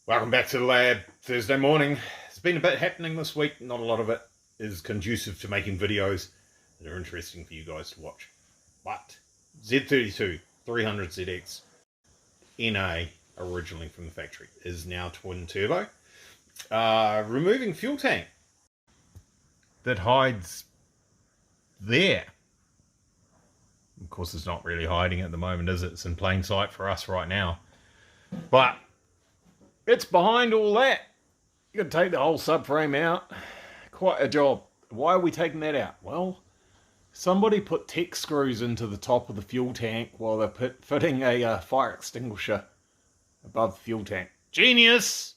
Welcome back to the lab. Thursday morning. There's been a bit happening this week. Not a lot of it is conducive to making videos that are interesting for you guys to watch. But Z32 300ZX NA, originally from the factory, is now twin turbo. Removing fuel tank that hides there. Of course, it's not really hiding at the moment, is it? It's in plain sight for us right now. But it's behind all that. You got to take the whole subframe out. Quite a job. Why are we taking that out? Well, somebody put tech screws into the top of the fuel tank while they're fitting a fire extinguisher above the fuel tank. Genius!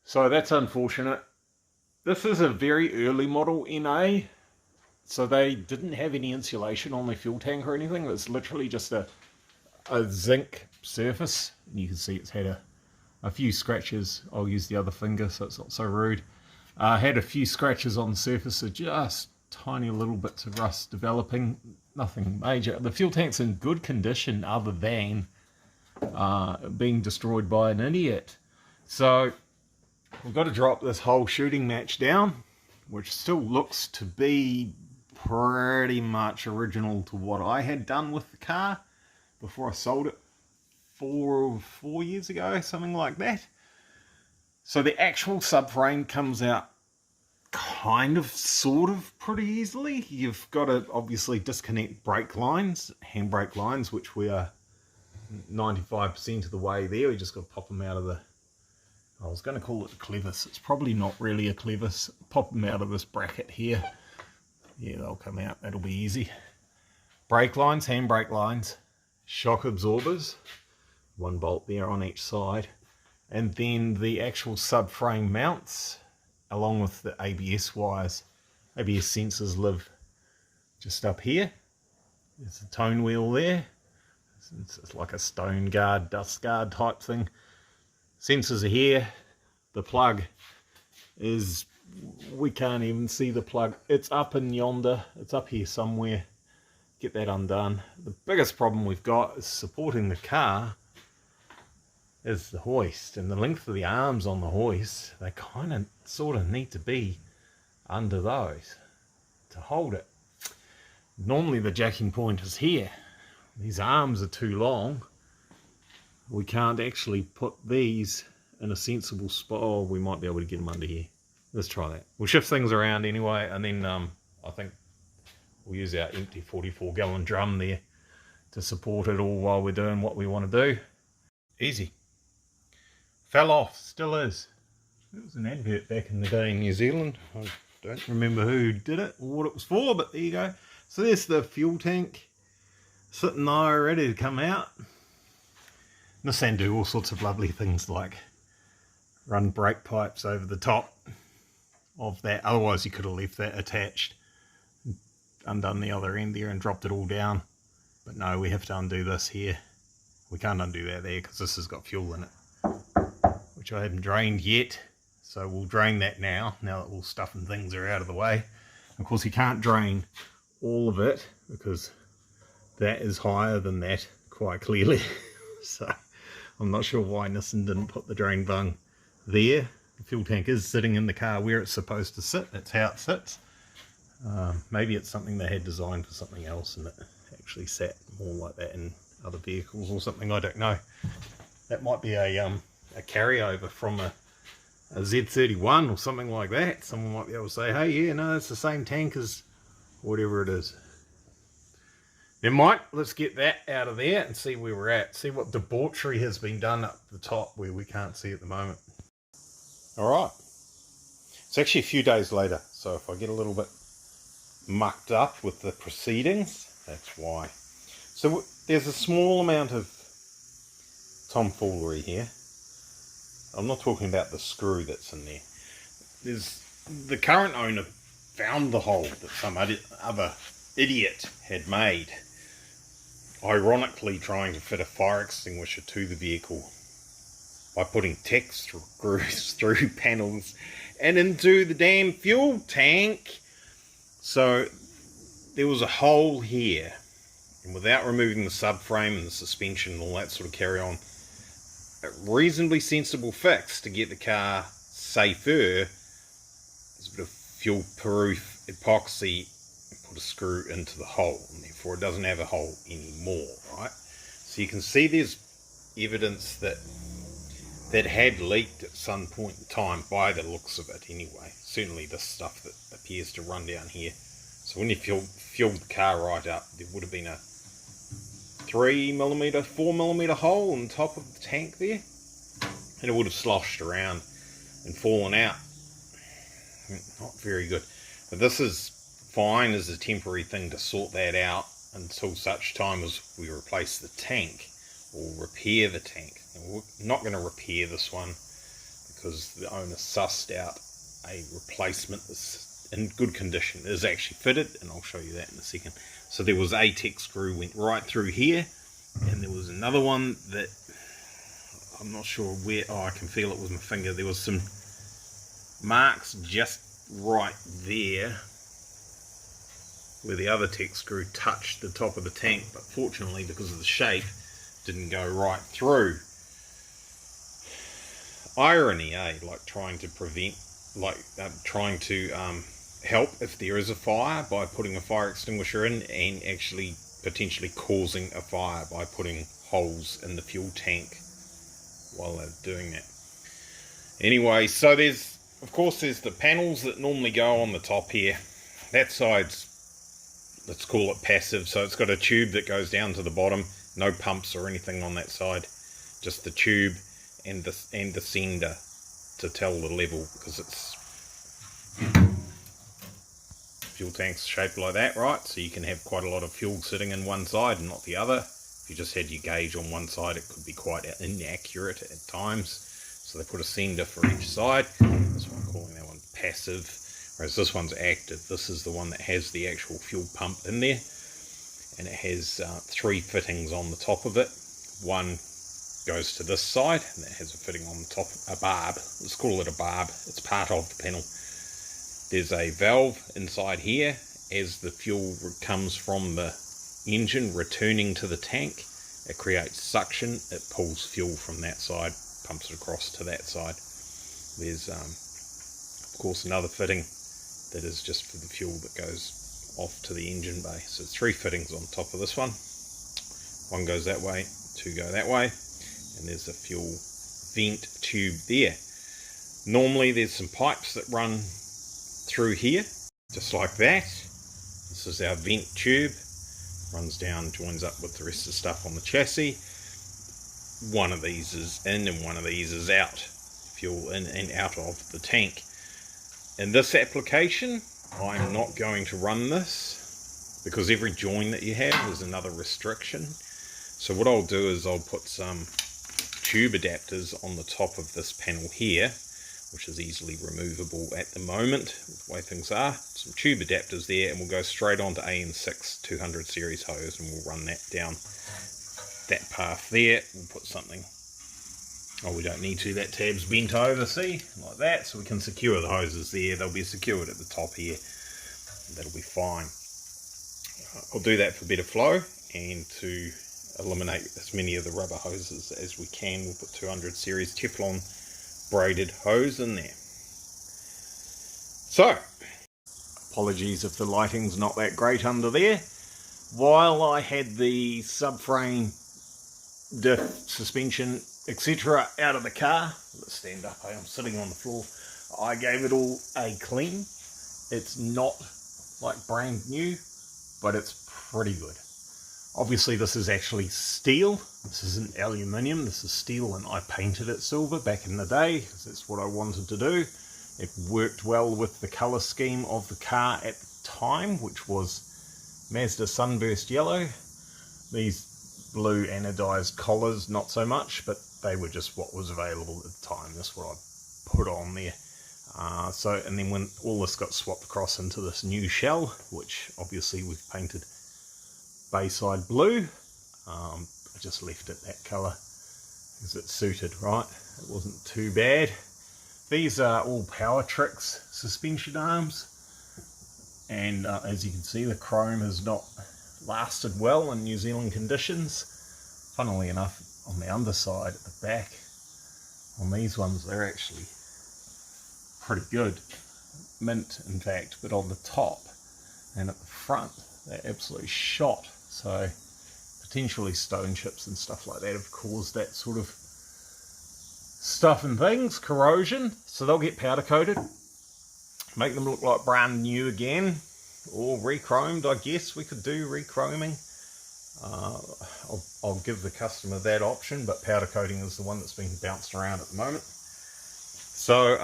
So that's unfortunate. This is a very early model NA, so they didn't have any insulation on their fuel tank or anything. It's literally just a zinc surface. And you can see it's had a few scratches. I'll use the other finger so it's not so rude. Had a few scratches on the surface, so just tiny little bits of rust developing. Nothing major. The fuel tank's in good condition other than being destroyed by an idiot. So we've got to drop this whole shooting match down, which still looks to be pretty much original to what I had done with the car before I sold it four years ago, something like that. So the actual subframe comes out kind of, sort of, pretty easily. You've got to obviously disconnect brake lines, handbrake lines, which we are 95% of the way there. We just got to pop them out of the, I was going to call it a clevis. It's probably not really a clevis. Pop them out of this bracket here. Yeah, they'll come out. That'll be easy. Brake lines, handbrake lines, shock absorbers. One bolt there on each side, and then the actual subframe mounts along with the ABS wires. ABS sensors live just up here. There's a tone wheel there. It's like a stone guard, dust guard type thing. Sensors are here. The plug is, we can't even see the plug. It's up in yonder. It's up here somewhere. Get that undone. The biggest problem we've got is supporting the car is the hoist, and the length of the arms on the hoist, they kind of sort of need to be under those to hold it. Normally the jacking point is here. These arms are too long. We can't actually put these in a sensible spot. Oh, we might be able to get them under here. Let's try that. We'll shift things around anyway, and then I think we'll use our empty 44-gallon drum there to support it all while we're doing what we want to do. Easy. Fell off, still is. It was an advert back in the day in New Zealand. I don't remember who did it or what it was for, but there you go. So there's the fuel tank sitting there ready to come out. Nissan do all sorts of lovely things like run brake pipes over the top of that. Otherwise you could have left that attached, undone the other end there and dropped it all down. But no, we have to undo this here. We can't undo that there because this has got fuel in it, which I haven't drained yet. So we'll drain that now that all stuff and things are out of the way. Of course, you can't drain all of it because that is higher than that quite clearly. So I'm not sure why Nissan didn't put the drain bung there. The fuel tank is sitting in the car where it's supposed to sit. That's how it sits. Maybe it's something they had designed for something else and it actually sat more like that in other vehicles or something. I don't know. That might be a carryover from a Z31 or something like that. Someone might be able to say, hey, yeah, no, it's the same tank as whatever it is. Never mind, let's get that out of there and see where we're at. See what debauchery has been done up the top where we can't see at the moment. Alright, it's actually a few days later, so if I get a little bit mucked up with the proceedings, that's why. So there's a small amount of tomfoolery here. I'm not talking about the screw that's in there. There's the current owner found the hole that some other idiot had made, ironically trying to fit a fire extinguisher to the vehicle by putting tech screws through panels and into the damn fuel tank. So there was a hole here, and without removing the subframe and the suspension and all that sort of carry on, a reasonably sensible fix to get the car safer is a bit of fuel-proof epoxy and put a screw into the hole, and therefore it doesn't have a hole anymore, right? So you can see there's evidence that had leaked at some point in time by the looks of it anyway. Certainly this stuff that appears to run down here. So when you filled the car right up, there would have been a 3mm, 4mm hole on top of the tank there, and it would have sloshed around and fallen out. Not very good. But this is fine as a temporary thing to sort that out until such time as we replace the tank or repair the tank. And we're not going to repair this one because the owner sussed out a replacement that's in good condition. It is actually fitted, and I'll show you that in a second. So there was a Tech screw went right through here, and there was another one that I'm not sure where. Oh, I can feel it with my finger. There was some marks just right there where the other Tech screw touched the top of the tank, but fortunately because of the shape didn't go right through. Irony, eh? Like trying to prevent, trying to help if there is a fire by putting a fire extinguisher in, and actually potentially causing a fire by putting holes in the fuel tank while they're doing that. Anyway, so there's the panels that normally go on the top here. That side's, let's call it passive, so it's got a tube that goes down to the bottom. No pumps or anything on that side, just the tube and the sender to tell the level, because it's fuel tank's shaped like that, right? So you can have quite a lot of fuel sitting in one side and not the other. If you just had your gauge on one side, it could be quite inaccurate at times. So they put a sender for each side. That's why I'm calling that one passive, whereas this one's active. This is the one that has the actual fuel pump in there, and it has 3 fittings on the top of it. One goes to this side, and that has a fitting on the top, a barb. Let's call it a barb. It's part of the panel. There's a valve inside here. As the fuel comes from the engine returning to the tank, it creates suction. It pulls fuel from that side, pumps it across to that side. There's of course another fitting that is just for the fuel that goes off to the engine bay. So 3 fittings on top of this one. One goes that way, 2 go that way, and there's a fuel vent tube there. Normally there's some pipes that run through here, just like that. This is our vent tube, runs down, joins up with the rest of the stuff on the chassis. One of these is in and one of these is out, fuel in and out of the tank. In this application, I'm not going to run this because every join that you have is another restriction. So what I'll do is I'll put some tube adapters on the top of this panel here, which is easily removable at the moment with the way things are. Some tube adapters there, and we'll go straight onto AN6 200 series hose, and we'll run that down that path there. We'll put something, oh, we don't need to, that tab's bent over, see, like that, so we can secure the hoses there. They'll be secured at the top here, that'll be fine. I'll do that for better flow, and to eliminate as many of the rubber hoses as we can, we'll put 200 series Teflon braided hose in there. So, apologies if the lighting's not that great under there. While I had the subframe, diff, suspension, etc. out of the car, let's stand up, I'm sitting on the floor, I gave it all a clean. It's not like brand new, but it's pretty good. Obviously this is actually steel, this isn't aluminium, this is steel, and I painted it silver back in the day because that's what I wanted to do. It worked well with the colour scheme of the car at the time, which was Mazda Sunburst Yellow. These blue anodized collars, not so much, but they were just what was available at the time. That's what I put on there. And then when all this got swapped across into this new shell, which obviously we've painted Bayside blue, I just left it that colour because it suited, right? It wasn't too bad. These are all Power Tricks suspension arms, and as you can see, the chrome has not lasted well in New Zealand conditions. Funnily enough, on the underside at the back, On these ones, they're actually pretty good. Mint, in fact, but on the top and at the front, they're absolutely shot. So potentially stone chips and stuff like that have caused that sort of stuff and things, corrosion. So they'll get powder coated, make them look like brand new again, or re-chromed. I guess we could do re-chroming. I'll give the customer that option, but powder coating is the one that's being bounced around at the moment. So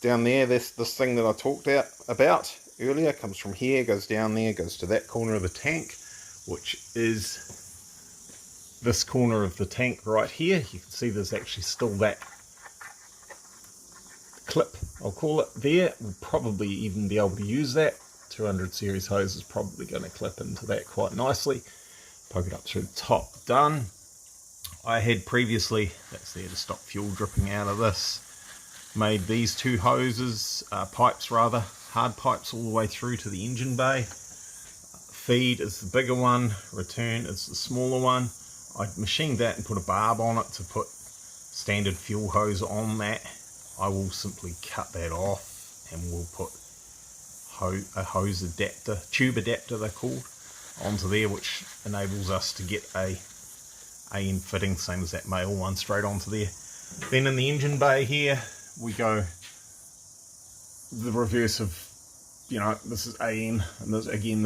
down there, this thing that I talked about earlier comes from here, goes down there, goes to that corner of the tank, which is this corner of the tank right here. You can see there's actually still that clip, I'll call it, there. We'll probably even be able to use that. 200 series hose is probably going to clip into that quite nicely. Poke it up through the top. Done. I had previously, that's there to stop fuel dripping out of this, made these two hoses, pipes rather, hard pipes all the way through to the engine bay. Feed is the bigger one, return is the smaller one. I machined that and put a barb on it to put standard fuel hose on that. I will simply cut that off and we'll put a hose adapter, tube adapter they're called, onto there, which enables us to get a end fitting, same as that male one, straight onto there. Then in the engine bay here, we go the reverse of, you know, this is AN, and this, again,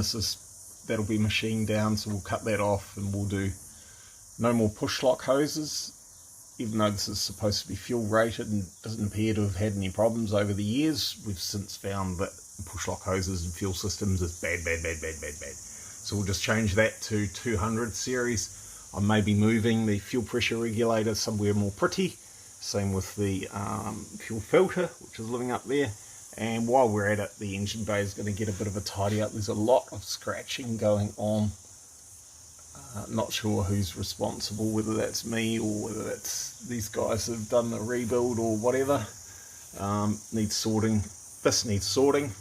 that'll be machined down, so we'll cut that off and we'll do no more push lock hoses, even though this is supposed to be fuel rated and doesn't appear to have had any problems over the years. We've since found that push lock hoses and fuel systems is bad. So we'll just change that to 200 series. I may be moving the fuel pressure regulator somewhere more pretty. Same with the fuel filter, which is living up there. And while we're at it, the engine bay is going to get a bit of a tidy up. There's a lot of scratching going on. Not sure who's responsible, whether that's me or whether that's these guys that have done the rebuild or whatever. Needs sorting. This needs sorting.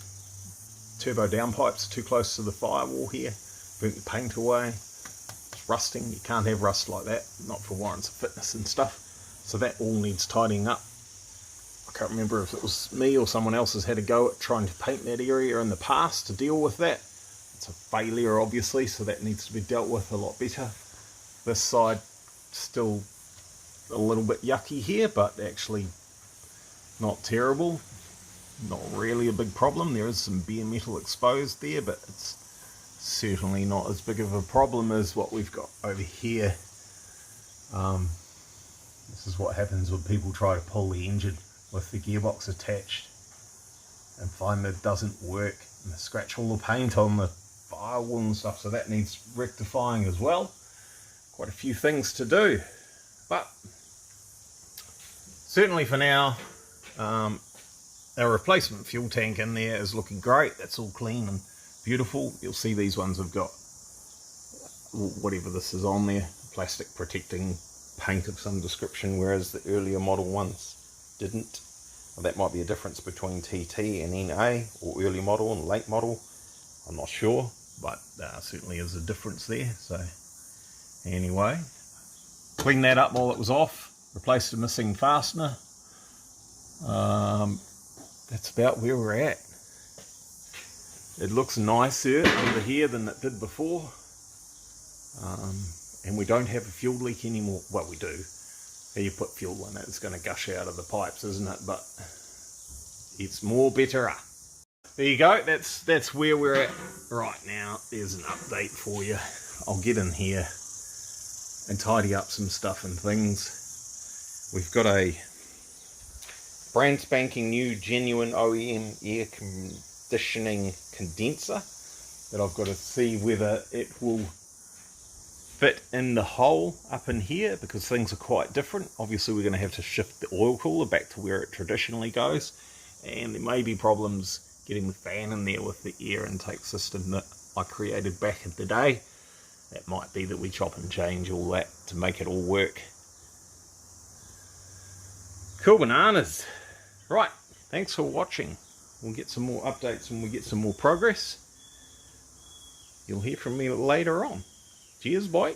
Turbo downpipes too close to the firewall here. Burnt the paint away. It's rusting. You can't have rust like that. Not for warrants of fitness and stuff. So that all needs tidying up. I can't remember if it was me or someone else has had a go at trying to paint that area in the past to deal with that. It's a failure, obviously, so that needs to be dealt with a lot better. This side still a little bit yucky here, but actually not terrible. Not really a big problem. There is some bare metal exposed there, but it's certainly not as big of a problem as what we've got over here. This is what happens when people try to pull the engine with the gearbox attached and find that it doesn't work, and they scratch all the paint on the firewall and stuff, so that needs rectifying as well. Quite a few things to do, but certainly for now, our replacement fuel tank in there is looking great. That's all clean and beautiful. You'll see these ones have got whatever this is on there, plastic protecting paint of some description, whereas the earlier model ones didn't. Well, that might be a difference between TT and NA, or early model and late model. I'm not sure, but certainly is a difference there. So anyway, cleaned that up while it was off, replaced a missing fastener. That's about where we're at. It looks nicer under here than it did before. And we don't have a fuel leak anymore. Well, we do. You put fuel in it, it's going to gush out of the pipes, isn't it? But it's more better. There you go. That's where we're at right now. There's an update for you. I'll get in here and tidy up some stuff and things. We've got a brand spanking new genuine OEM air conditioning condenser that I've got to see whether it will fit in the hole up in here, because things are quite different. Obviously we're going to have to shift the oil cooler back to where it traditionally goes, and there may be problems getting the fan in there with the air intake system that I created back in the day. That might be that we chop and change all that to make it all work. Cool bananas. Right, thanks for watching. We'll get some more updates when we get some more progress. You'll hear from me later on. Cheers, boy.